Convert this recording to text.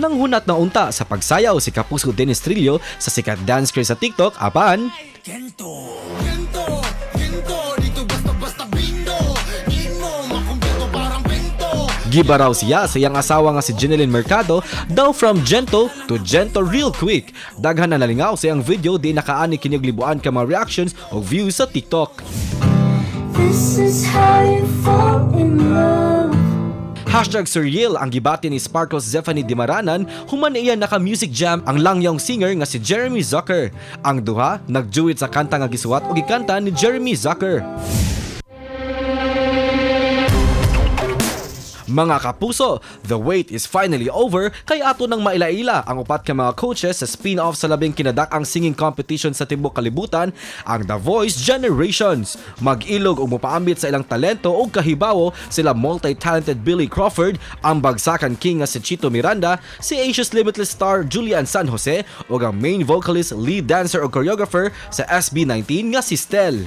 Walang hunat na unta sa pagsayaw si Kapuso Dennis Trillo sa sikat dance craze sa TikTok apan Gento, gento, gento, dito basta-basta bingo. Di mo makumpleto parang bento. giba raw siya sa iyang asawa nga si Jeneline Mercado daw from gento to gento real quick. Daghan na nalingaw sa iyang video di nakaani kinig libuan ka mga reactions o views sa TikTok. This is how you fall in love. #surreal ang gibati ni Sparkles Zephanie Dimaranan human iya naka-music jam ang langyong singer nga si Jeremy Zucker. Ang duha nagduet sa kanta nga gisuwat o gikanta ni Jeremy Zucker. Mga kapuso, the wait is finally over kay ato nang mailaila ang upat ka mga coaches sa spin-off sa labing kinadak-ang singing competition sa tibuok kalibutan, ang The Voice Generations. Mag-ilog o mupaambit sa ilang talento o kahibawo sila multi-talented Billy Crawford, ang bagsakan king nga si Chito Miranda, si Asia's Limitless star Julian San Jose o ang main vocalist, lead dancer o choreographer sa SB19 nga si Stel.